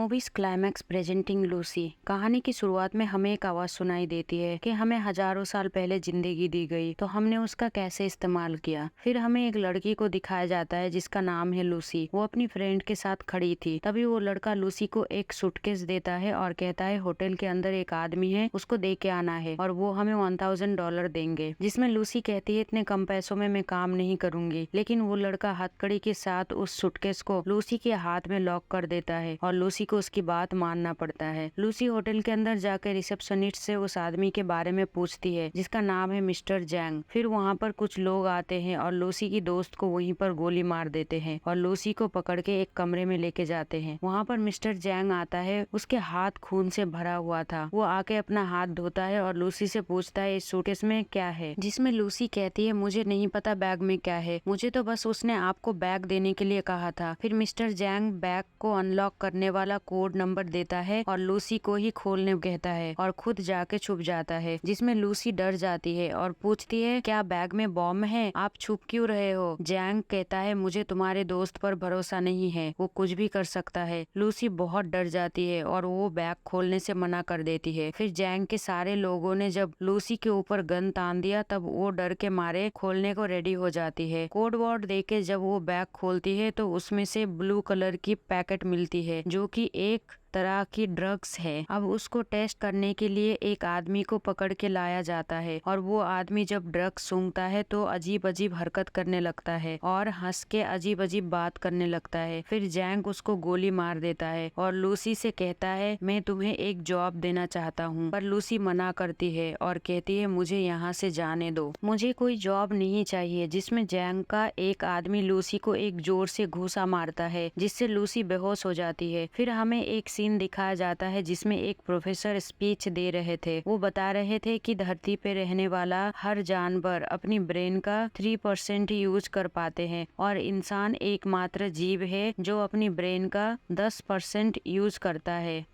Movies climax presenting Lucy. कहानी की शुरुआत में हमें एक आवाज सुनाई देती है कि हमें हजारों साल पहले जिंदगी दी गई, तो हमने उसका कैसे इस्तेमाल किया। फिर हमें एक लड़की को दिखाया जाता है जिसका नाम है लूसी। वो अपनी फ्रेंड के साथ खड़ी थी। तभी वो लड़का लूसी को एक सूटकेस देता है और कहता है होटल के अंदर एक आदमी है, उसको दे के आना है और वो हमें $1000 देंगे। जिसमें लूसी कहती है इतने कम पैसों में मैं काम नहीं करूंगी। लेकिन वो लड़का हथकड़ी के साथ उस सूटकेस को लूसी के हाथ में लॉक कर देता है और लूसी को उसकी बात मानना पड़ता है। लूसी होटल के अंदर जाकर रिसेप्शनिस्ट से उस आदमी के बारे में पूछती है जिसका नाम है मिस्टर जैंग। फिर वहाँ पर कुछ लोग आते हैं और लूसी की दोस्त को वहीं पर गोली मार देते हैं और लूसी को पकड़ के एक कमरे में लेके जाते हैं। वहाँ पर मिस्टर जैंग आता है, उसके हाथ खून से भरा हुआ था। वो आके अपना हाथ धोता है और लूसी से पूछता है इस सूटकेस में क्या है। जिसमें लूसी कहती है मुझे नहीं पता बैग में क्या है, मुझे तो बस उसने आपको बैग देने के लिए कहा था। फिर मिस्टर जैंग बैग को अनलॉक करने वाला कोड नंबर देता है और लूसी को ही खोलने कहता है और खुद जाके छुप जाता है। जिसमें लूसी डर जाती है और पूछती है क्या बैग में बॉम्ब है, आप छुप क्यों रहे हो। जैंग कहता है मुझे तुम्हारे दोस्त पर भरोसा नहीं है, वो कुछ भी कर सकता है। लूसी बहुत डर जाती है और वो बैग खोलने से मना कर देती है। फिर जैंग के सारे लोगों ने जब लूसी के ऊपर गन तान दिया तब वो डर के मारे खोलने को रेडी हो जाती है। कोड वर्ड देके जब वो बैग खोलती है तो उसमें से ब्लू कलर की पैकेट मिलती है जो कि एक तरह की ड्रग्स है। अब उसको टेस्ट करने के लिए एक आदमी को पकड़ के लाया जाता है और वो आदमी जब ड्रग्स सूंघता है तो अजीब अजीब हरकत करने लगता है और हंस के अजीब अजीब बात करने लगता है। फिर जैंग उसको गोली मार देता है और लूसी से कहता है मैं तुम्हें एक जॉब देना चाहता हूँ, पर लूसी मना करती है और कहती है मुझे यहाँ से जाने दो, मुझे कोई जॉब नहीं चाहिए। जिसमें जैंग का एक आदमी लूसी को एक जोर से घूसा मारता है जिससे लूसी बेहोश हो जाती है। फिर हमें एक सीन दिखाया जाता है जिसमें एक प्रोफेसर स्पीच दे रहे थे। वो बता रहे थे कि धरती पे रहने वाला हर जानवर अपनी ब्रेन का 3% यूज कर पाते हैं और इंसान एकमात्र जीव है जो अपनी ब्रेन का 10% यूज करता है।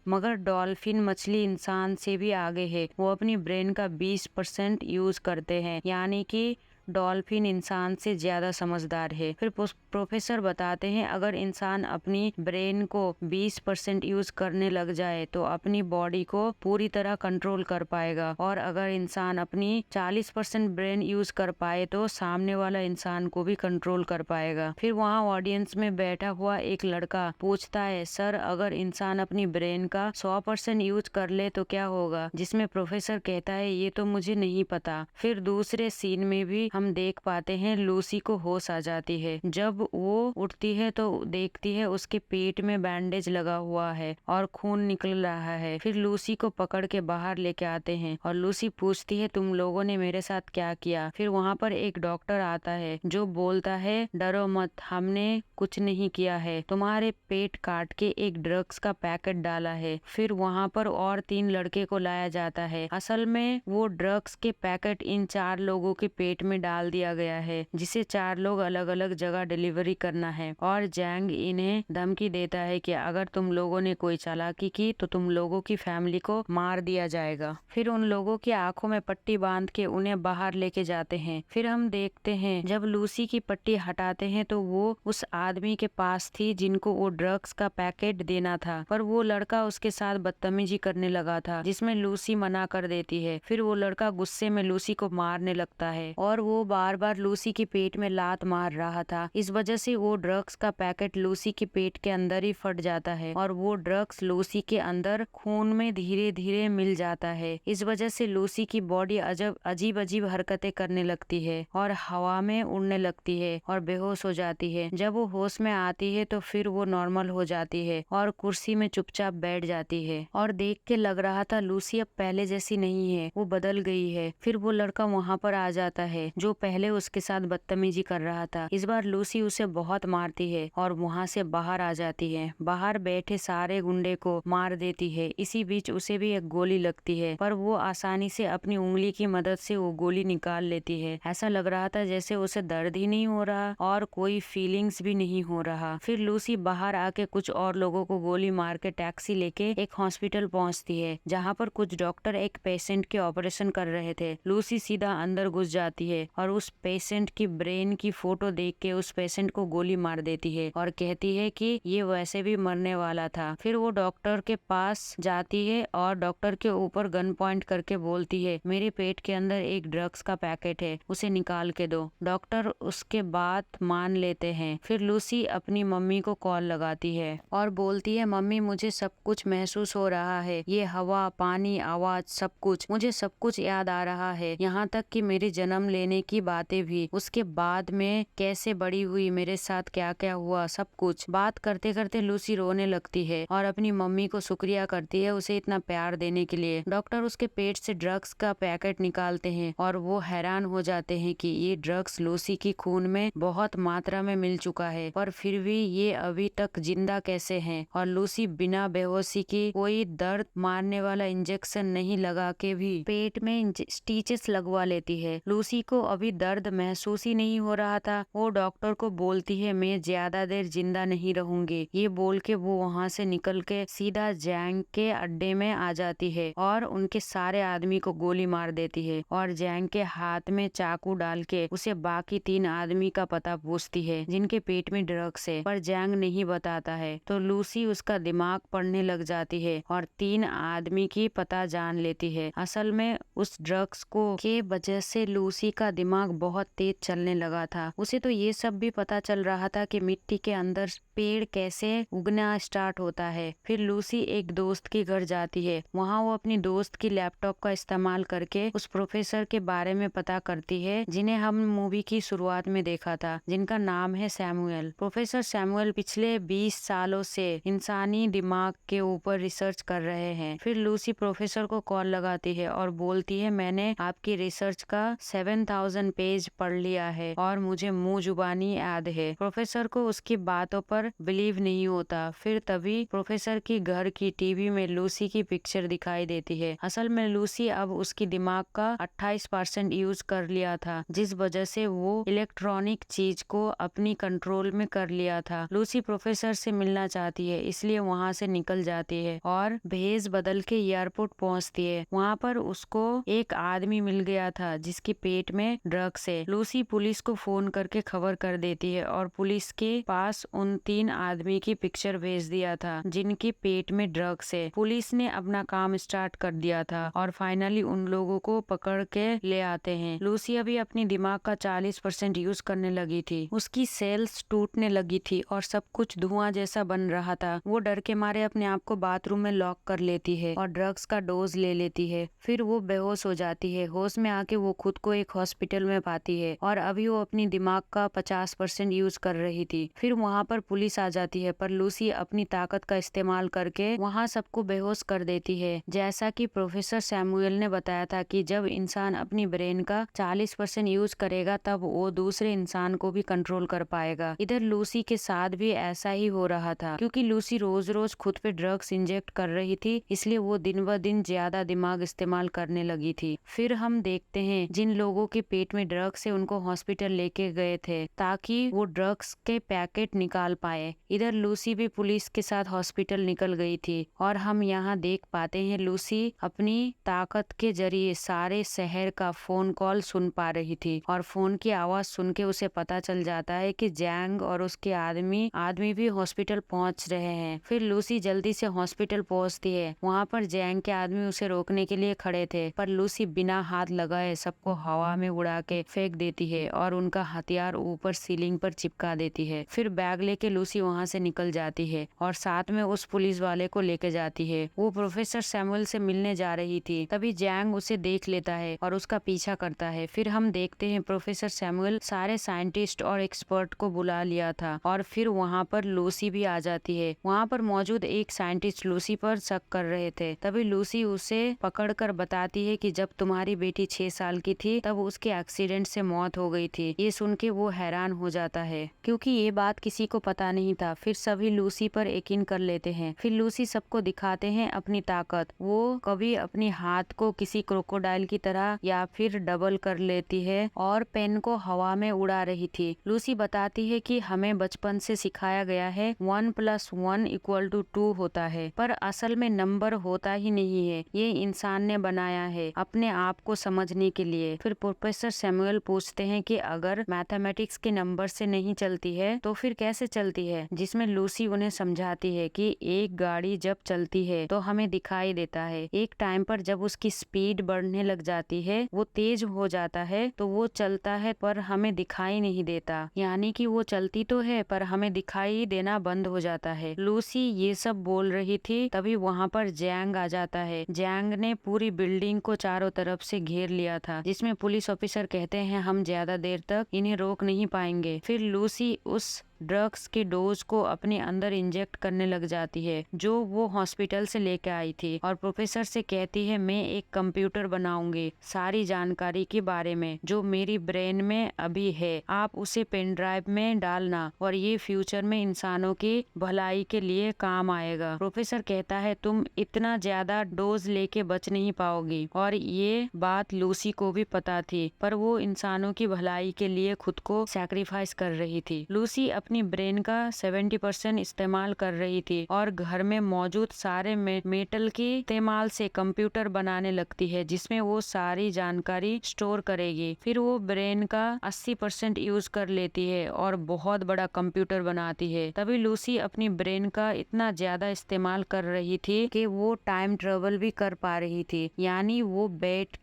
मगर डॉल्फिन मछली इंसान से भी आगे है, वो अपनी ब्रेन का 20% यूज करते हैं, यानी कि डॉल्फिन इंसान से ज्यादा समझदार है। फिर प्रोफेसर बताते हैं अगर इंसान अपनी ब्रेन को 20% यूज करने लग जाए तो अपनी बॉडी को पूरी तरह कंट्रोल कर पाएगा और अगर इंसान अपनी 40% ब्रेन यूज कर पाए तो सामने वाला इंसान को भी कंट्रोल कर पाएगा। फिर वहाँ ऑडियंस में बैठा हुआ एक लड़का पूछता है सर अगर इंसान अपनी ब्रेन का 100% यूज कर ले तो क्या होगा। जिसमें प्रोफेसर कहता है ये तो मुझे नहीं पता। फिर दूसरे सीन में भी हम देख पाते हैं लूसी को होश आ जाती है। जब वो उठती है तो देखती है उसके पेट में बैंडेज लगा हुआ है और खून निकल रहा है। फिर लूसी को पकड़ के बाहर लेके आते हैं और लूसी पूछती है तुम लोगों ने मेरे साथ क्या किया। फिर वहाँ पर एक डॉक्टर आता है जो बोलता है डरो मत, हमने कुछ नहीं किया है, तुम्हारे पेट काट के एक ड्रग्स का पैकेट डाला है। फिर वहाँ पर और 3 लड़के को लाया जाता है। असल में वो ड्रग्स के पैकेट इन 4 लोगों के पेट में डाल दिया गया है जिसे 4 लोग अलग अलग जगह डिलीवरी करना है और जैंग इन्हें धमकी देता है कि अगर तुम लोगों ने कोई चालाकी की तो तुम लोगों की फैमिली को मार दिया जाएगा। फिर उन लोगों की आंखों में पट्टी बांध के उन्हें बाहर लेके जाते हैं। फिर हम देखते हैं जब लूसी की पट्टी हटाते हैं तो वो उस आदमी के पास थी जिनको वो ड्रग्स का पैकेट देना था, पर वो लड़का उसके साथ बदतमीजी करने लगा था जिसमें लूसी मना कर देती है। फिर वो लड़का गुस्से में लूसी को मारने लगता है और वो बार बार लूसी के पेट में लात मार रहा था। इस वजह से वो ड्रग्स का पैकेट लूसी के पेट के अंदर ही फट जाता है और वो ड्रग्स लूसी के अंदर खून में धीरे धीरे मिल जाता है। इस वजह से लूसी की बॉडी अजीब अजीब हरकतें करने लगती है और हवा में उड़ने लगती है और बेहोश हो जाती है। जब वो होश में आती है तो फिर वो नॉर्मल हो जाती है और कुर्सी में चुपचाप बैठ जाती है और देख के लग रहा था लूसी अब पहले जैसी नहीं है, वो बदल गई है। फिर वो लड़का वहाँ पर आ जाता है जो पहले उसके साथ बदतमीजी कर रहा था। इस बार लूसी उसे बहुत मारती है और वहाँ से बाहर आ जाती है। बाहर बैठे सारे गुंडे को मार देती है। इसी बीच उसे भी एक गोली लगती है पर वो आसानी से अपनी उंगली की मदद से वो गोली निकाल लेती है। ऐसा लग रहा था जैसे उसे दर्द ही नहीं हो रहा और कोई फीलिंग्स भी नहीं हो रहा। फिर लूसी बाहर आके कुछ और लोगों को गोली मार के टैक्सी लेके एक हॉस्पिटल पहुँचती है जहाँ पर कुछ डॉक्टर एक पेशेंट के ऑपरेशन कर रहे थे। लूसी सीधा अंदर घुस जाती है और उस पेशेंट की ब्रेन की फोटो देख के उस पेशेंट को गोली मार देती है और कहती है कि ये वैसे भी मरने वाला था। फिर वो डॉक्टर के पास जाती है और डॉक्टर के ऊपर गन पॉइंट करके बोलती है, मेरे पेट के अंदर एक ड्रग्स का पैकेट है, उसे निकाल के दो। डॉक्टर उसके बात मान लेते हैं। फिर लूसी अपनी मम्मी को कॉल लगाती है और बोलती है, मम्मी मुझे सब कुछ महसूस हो रहा है, ये हवा, पानी, आवाज, सब कुछ, मुझे सब कुछ याद आ रहा है, यहाँ तक कि मेरे जन्म लेने की बातें भी, उसके बाद में कैसे बड़ी हुई, मेरे साथ क्या क्या हुआ, सब कुछ। बात करते करते लूसी रोने लगती है और अपनी मम्मी को शुक्रिया करती है उसे इतना प्यार देने के लिए। डॉक्टर उसके पेट से ड्रग्स का पैकेट निकालते हैं और वो हैरान हो जाते हैं कि ये ड्रग्स लूसी की खून में बहुत मात्रा में मिल चुका है, पर फिर भी ये अभी तक जिंदा कैसे हैं। और लूसी बिना बेहोशी की कोई दर्द मारने वाला इंजेक्शन नहीं लगा के भी पेट में स्टिचेस लगवा लेती है। लूसी को अभी दर्द महसूस ही नहीं हो रहा था। वो डॉक्टर को बोलती है, मैं ज्यादा देर जिंदा नहीं रहूंगी। ये बोल के वो वहाँ से निकल के सीधा जैंग के अड्डे में आ जाती है और उनके सारे आदमी को गोली मार देती है और जैंग के हाथ में चाकू डाल के उसे बाकी 3 आदमी का पता पूछती है जिनके पेट में ड्रग्स है, पर जैंग नहीं बताता है। तो लूसी उसका दिमाग पढ़ने लग जाती है और 3 आदमी की पता जान लेती है। असल में उस ड्रग्स को के वजह से लूसी का दिमाग बहुत तेज चलने लगा था। उसे तो ये सब भी पता चल रहा था कि मिट्टी के अंदर पेड़ कैसे उगना स्टार्ट होता है। फिर लूसी एक दोस्त के घर जाती है। वहाँ वो अपनी दोस्त की लैपटॉप का इस्तेमाल करके उस प्रोफेसर के बारे में पता करती है जिन्हें हम मूवी की शुरुआत में देखा था, जिनका नाम है सैमुअल। प्रोफेसर सैमुअल पिछले 20 सालों से इंसानी दिमाग के ऊपर रिसर्च कर रहे हैं। फिर लूसी प्रोफेसर को कॉल लगाती है और बोलती है, मैंने आपकी रिसर्च का 7000 पेज पढ़ लिया है और मुझे मुंह जुबानी याद है। प्रोफेसर को उसकी बातों पर बिलीव नहीं होता। फिर तभी प्रोफेसर की घर की टीवी में लूसी की पिक्चर दिखाई देती है। असल में लूसी अब उसकी दिमाग का 28% यूज कर लिया था, जिस वजह से वो इलेक्ट्रॉनिक चीज को अपनी कंट्रोल में कर लिया था। लूसी प्रोफेसर से मिलना चाहती है, इसलिए वहाँ से निकल जाती है और भेष बदल के एयरपोर्ट पहुँचती है। वहाँ पर उसको एक आदमी मिल गया था जिसके पेट में ड्रग्स है। लूसी पुलिस को फोन करके खबर कर देती है और पुलिस के पास उन 3 आदमी की पिक्चर भेज दिया था जिनके पेट में ड्रग्स है। पुलिस ने अपना काम स्टार्ट कर दिया था और फाइनली उन लोगों को पकड़ के ले आते हैं। लूसी अभी अपनी दिमाग का 40% यूज करने लगी थी। उसकी सेल्स टूटने लगी थी और सब कुछ धुआं जैसा बन रहा था। वो डर के मारे अपने आप को बाथरूम में लॉक कर लेती है और ड्रग्स का डोज ले लेती है। फिर वो बेहोश हो जाती है। होश में आके वो खुद को एक हॉस्पिटल में पाती है और अभी वो अपनी दिमाग का 50% यूज कर रही थी। फिर वहाँ पर पुलिस आ जाती है, पर लूसी अपनी ताकत का इस्तेमाल करके वहाँ सबको बेहोश कर देती है। जैसा कि प्रोफेसर सैमुअल ने बताया था कि जब इंसान अपनी ब्रेन का 40% यूज करेगा तब वो दूसरे इंसान को भी कंट्रोल कर पाएगा। इधर लूसी के साथ भी ऐसा ही हो रहा था, क्योंकि लूसी रोज रोज खुद पे ड्रग्स इंजेक्ट कर रही थी, इसलिए वो दिन ब दिन ज्यादा दिमाग इस्तेमाल करने लगी थी। फिर हम देखते हैं जिन लोगों के पेट में ड्रग्स है उनको हॉस्पिटल लेके गए थे ताकि वो ड्रग्स के पैकेट निकाल पाए। इधर लूसी भी पुलिस के साथ हॉस्पिटल निकल गई थी और हम यहाँ देख पाते हैं लूसी अपनी ताकत के जरिए सारे शहर का फोन कॉल सुन पा रही थी और फोन की आवाज सुन के उसे पता चल जाता है कि जैंग और उसके आदमी भी हॉस्पिटल पहुंच रहे हैं। फिर लूसी जल्दी से हॉस्पिटल पहुंचती है। वहाँ पर जैंग के आदमी उसे रोकने के लिए खड़े थे, पर लूसी बिना हाथ लगाए सबको हवा में उड़ा के फेंक देती है और उनका हथियार ऊपर सीलिंग पर चिपका देती है। फिर बैग लेके लूसी वहाँ से निकल जाती है और साथ में उस पुलिस वाले को लेके जाती है। वो प्रोफेसर सैमुअल से मिलने जा रही थी, तभी जैंग उसे देख लेता है और उसका पीछा करता है। फिर हम देखते हैं प्रोफेसर सैमुअल सारे साइंटिस्ट और एक्सपर्ट को बुला लिया था और फिर वहाँ पर लूसी भी आ जाती है। वहाँ पर मौजूद एक साइंटिस्ट लूसी पर शक कर रहे थे, तभी लूसी उसे पकड़कर बताती है कि जब तुम्हारी बेटी 6 साल की थी तब उसके एक्सीडेंट से मौत हो गई थी। ये सुन के वो हैरान हो जाता है क्योंकि ये बात किसी को पता नहीं था। फिर सभी लूसी पर यकीन कर लेते हैं। फिर लूसी सबको दिखाते हैं अपनी ताकत। वो कभी अपनी हाथ को किसी क्रोकोडाइल की तरह या फिर डबल कर लेती है और पेन को हवा में उड़ा रही थी। लूसी बताती है कि हमें बचपन से सिखाया गया है 1 + 1 = 2 होता है, पर असल में नंबर होता ही नहीं है। ये इंसान ने बनाया है अपने आप को समझने के लिए। फिर प्रोफेसर सैमुअल पूछते हैं कि अगर मैथमेटिक्स के नंबर से नहीं चलती है तो फिर कैसे चलती है, जिसमें लूसी उन्हें समझाती है कि एक गाड़ी जब चलती है तो हमें दिखाई देता है, एक टाइम पर जब उसकी स्पीड बढ़ने लग जाती है, वो तेज हो जाता है तो वो चलता है पर हमें दिखाई नहीं देता, यानी कि वो चलती तो है पर हमें दिखाई देना बंद हो जाता है। लूसी ये सब बोल रही थी, तभी वहाँ पर जैंग आ जाता है। जैंग ने पूरी बिल्डिंग को चारों तरफ से घेर लिया था, जिसमें पुलिस ऑफिसर कहते हैं हम ज्यादा देर तक इन्हें रोक नहीं पाएंगे। फिर लूसी उस ड्रग्स के डोज को अपने अंदर इंजेक्ट करने लग जाती है जो वो हॉस्पिटल से लेके आई थी, और प्रोफेसर से कहती है मैं एक कंप्यूटर बनाऊंगी सारी जानकारी के बारे में जो मेरी ब्रेन में अभी है, आप उसे पेन ड्राइव में डालना और ये फ्यूचर में इंसानों की भलाई के लिए काम आएगा। प्रोफेसर कहता है तुम इतना ज्यादा डोज लेके बच नहीं पाओगी, और ये बात लूसी को भी पता थी, पर वो इंसानों की भलाई के लिए खुद को सैक्रिफाइस कर रही थी। लूसी अपनी ब्रेन का 70% इस्तेमाल कर रही थी और घर में मौजूद सारे मेटल के इस्तेमाल से कंप्यूटर बनाने लगती है जिसमें वो सारी जानकारी स्टोर करेगी। फिर वो ब्रेन का 80% यूज कर लेती है और बहुत बड़ा कंप्यूटर बनाती है। तभी लूसी अपनी ब्रेन का इतना ज्यादा इस्तेमाल कर रही थी कि वो टाइम ट्रेवल भी कर पा रही थी, यानी वो बैठ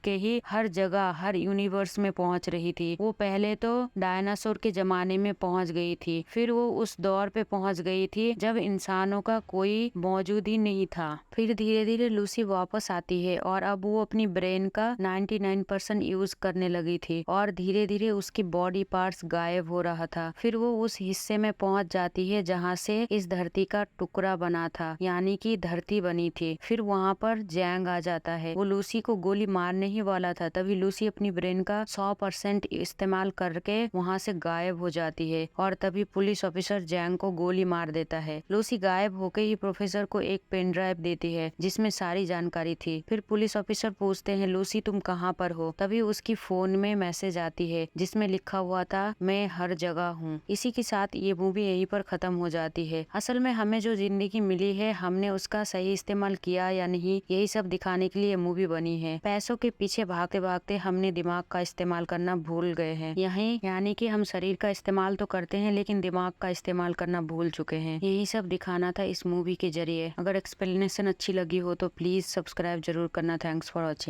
के ही हर जगह हर यूनिवर्स में पहुंच रही थी। वो पहले तो डायनासोर के जमाने में पहुंच गई थी, फिर वो उस दौर पे पहुंच गई थी जब इंसानों का कोई मौजूद ही नहीं था। फिर धीरे धीरे लूसी वापस आती है और अब वो अपनी ब्रेन का 99% यूज करने लगी थी और धीरे धीरे उसकी बॉडी पार्ट्स गायब हो रहा था। फिर वो उस हिस्से में पहुंच जाती है जहाँ से इस धरती का टुकड़ा बना था, यानी कि धरती बनी थी। फिर वहाँ पर जैंग आ जाता है, वो लूसी को गोली मारने ही वाला था, तभी लूसी अपनी ब्रेन का 100% इस्तेमाल करके वहाँ से गायब हो जाती है और तभी पुलिस ऑफिसर जैंग को गोली मार देता है। लूसी गायब होकर ही प्रोफेसर को एक पेन ड्राइव देती है जिसमें सारी जानकारी थी। फिर पुलिस ऑफिसर पूछते हैं लूसी तुम कहाँ पर हो, तभी उसकी फोन में मैसेज आती है जिसमें लिखा हुआ था मैं हर जगह हूँ। इसी के साथ ये मूवी यहीं पर खत्म हो जाती है। असल में हमें जो जिंदगी मिली है हमने उसका सही इस्तेमाल किया या नहीं, यही सब दिखाने के लिए मूवी बनी है। पैसों के पीछे भागते भागते हमने दिमाग का इस्तेमाल करना भूल गए हैं। यही यानी कि हम शरीर का इस्तेमाल तो करते हैं लेकिन दिमाग का इस्तेमाल करना भूल चुके हैं। यही सब दिखाना था इस मूवी के जरिए। अगर एक्सप्लेनेशन अच्छी लगी हो तो प्लीज सब्सक्राइब जरूर करना। Thanks for watching.